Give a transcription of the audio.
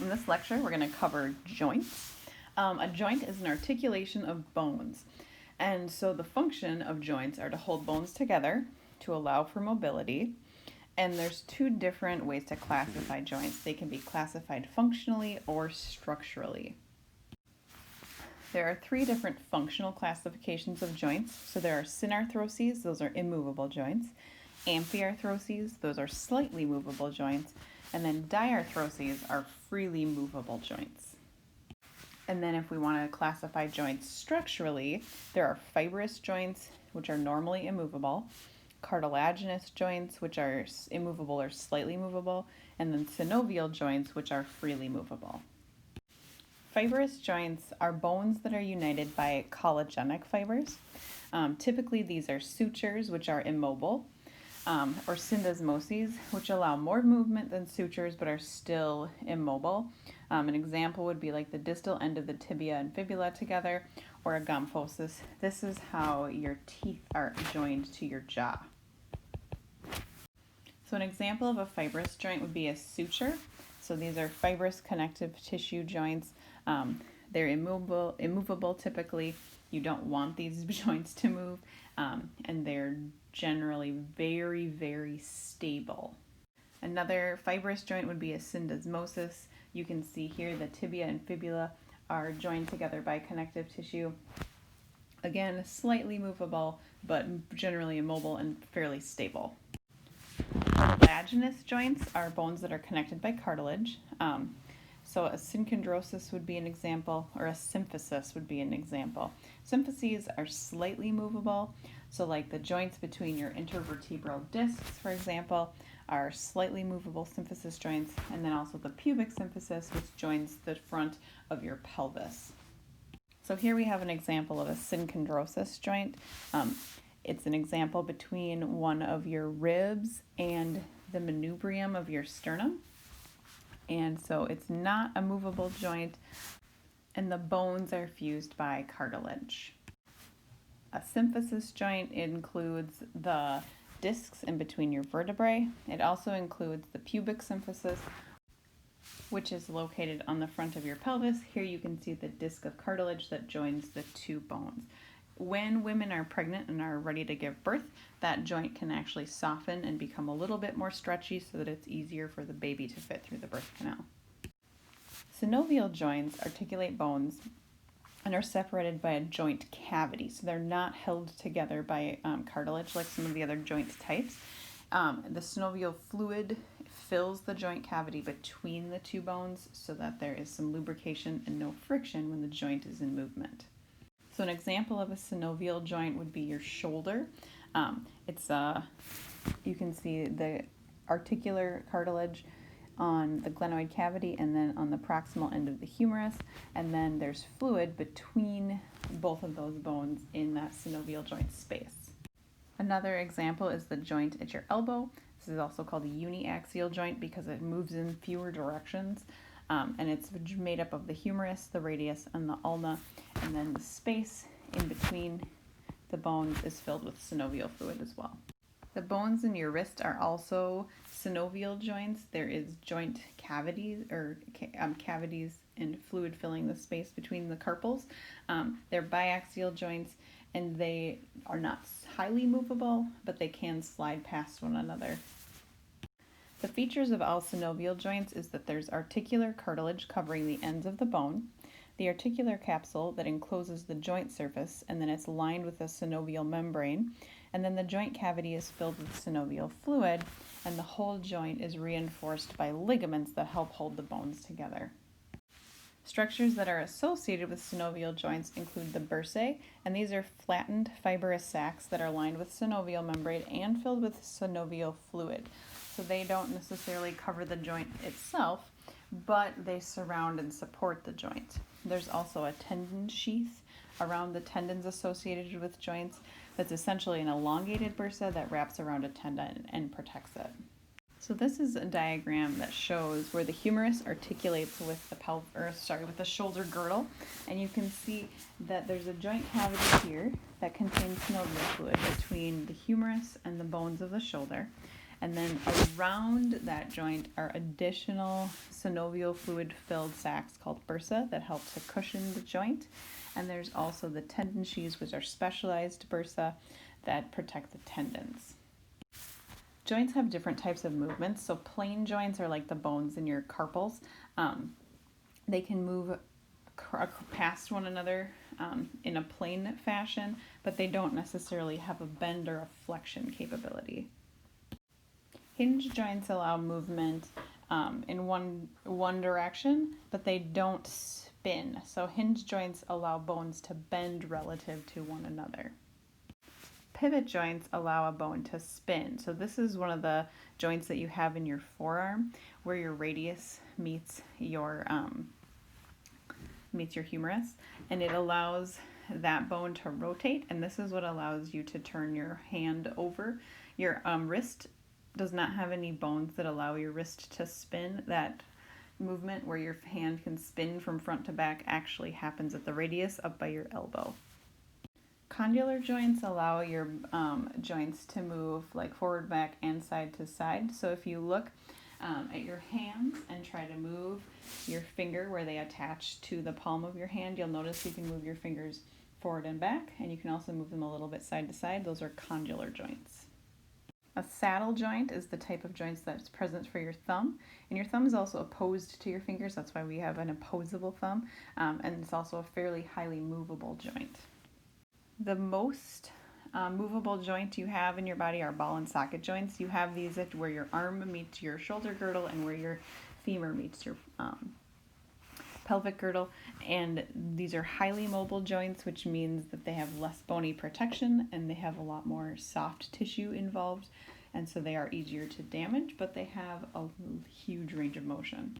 In this lecture, we're going to cover joints. A joint is an articulation of bones. And so the function of joints are to hold bones together to allow for mobility. And there's two different ways to classify joints. They can be classified functionally or structurally. There are three different functional classifications of joints. So there are synarthroses, those are immovable joints. Amphiarthroses, those are slightly movable joints. And then diarthroses are freely movable joints. And then if we want to classify joints structurally, there are fibrous joints, which are normally immovable, cartilaginous joints, which are immovable or slightly movable, and then synovial joints, which are freely movable. Fibrous joints are bones that are united by collagenic fibers. Typically, these are sutures, which are immobile, or syndesmoses, which allow more movement than sutures but are still immobile. An example would be like the distal end of the tibia and fibula together, or a gomphosis. This is how your teeth are joined to your jaw. So an example of a fibrous joint would be a suture. So these are fibrous connective tissue joints. They're immovable typically. You don't want these joints to move, and they're generally very, very stable. Another fibrous joint would be a syndesmosis. You can see here the tibia and fibula are joined together by connective tissue. Again, slightly movable, but generally immobile and fairly stable. Cartilaginous joints are bones that are connected by cartilage. So a synchondrosis would be an example, or a symphysis would be an example. Symphyses are slightly movable, so like the joints between your intervertebral discs, for example, are slightly movable symphysis joints, and then also the pubic symphysis, which joins the front of your pelvis. So here we have an example of a synchondrosis joint. It's an example between one of your ribs and the manubrium of your sternum. And so it's not a movable joint, and the bones are fused by cartilage. A symphysis joint includes the discs in between your vertebrae. It also includes the pubic symphysis, which is located on the front of your pelvis. Here you can see the disc of cartilage that joins the two bones. When women are pregnant and are ready to give birth, that joint can actually soften and become a little bit more stretchy so that it's easier for the baby to fit through the birth canal. Synovial joints articulate bones and are separated by a joint cavity, so they're not held together by cartilage like some of the other joint types. The synovial fluid fills the joint cavity between the two bones so that there is some lubrication and no friction when the joint is in movement. So an example of a synovial joint would be your shoulder. You can see the articular cartilage on the glenoid cavity and then on the proximal end of the humerus, and then there's fluid between both of those bones in that synovial joint space. Another example is the joint at your elbow. This is also called a uniaxial joint because it moves in fewer directions. And it's made up of the humerus, the radius, and the ulna, and then the space in between the bones is filled with synovial fluid as well. The bones in your wrist are also synovial joints. There is joint cavities or cavities and fluid filling the space between the carpals. They're biaxial joints, and they are not highly movable, but they can slide past one another. The features of all synovial joints is that there's articular cartilage covering the ends of the bone, the articular capsule that encloses the joint surface, and then it's lined with a synovial membrane, and then the joint cavity is filled with synovial fluid, and the whole joint is reinforced by ligaments that help hold the bones together. Structures that are associated with synovial joints include the bursae, and these are flattened fibrous sacs that are lined with synovial membrane and filled with synovial fluid. So they don't necessarily cover the joint itself, but they surround and support the joint. There's also a tendon sheath around the tendons associated with joints that's essentially an elongated bursa that wraps around a tendon and protects it. So this is a diagram that shows where the humerus articulates with the shoulder girdle, and you can see that there's a joint cavity here that contains synovial fluid between the humerus and the bones of the shoulder. And then around that joint are additional synovial fluid filled sacs called bursa that help to cushion the joint. And there's also the tendon sheaths, which are specialized bursa that protect the tendons. Joints have different types of movements. So plane joints are like the bones in your carpals. They can move past one another in a plane fashion, but they don't necessarily have a bend or a flexion capability. Hinge joints allow movement in one direction, but they don't spin. So hinge joints allow bones to bend relative to one another. Pivot joints allow a bone to spin. So this is one of the joints that you have in your forearm where your radius meets your humerus, and it allows that bone to rotate, and this is what allows you to turn your hand over. Your wrist does not have any bones that allow your wrist to spin. That movement where your hand can spin from front to back actually happens at the radius up by your elbow. Condylar joints allow your joints to move like forward, back, and side to side. So if you look at your hands and try to move your finger where they attach to the palm of your hand, you'll notice you can move your fingers forward and back, and you can also move them a little bit side to side. Those are condylar joints. A saddle joint is the type of joints that's present for your thumb, and your thumb is also opposed to your fingers. That's why we have an opposable thumb, and it's also a fairly highly movable joint. The most movable joint you have in your body are ball and socket joints. You have these at where your arm meets your shoulder girdle and where your femur meets your pelvic girdle, and these are highly mobile joints, which means that they have less bony protection and they have a lot more soft tissue involved, and so they are easier to damage, but they have a huge range of motion.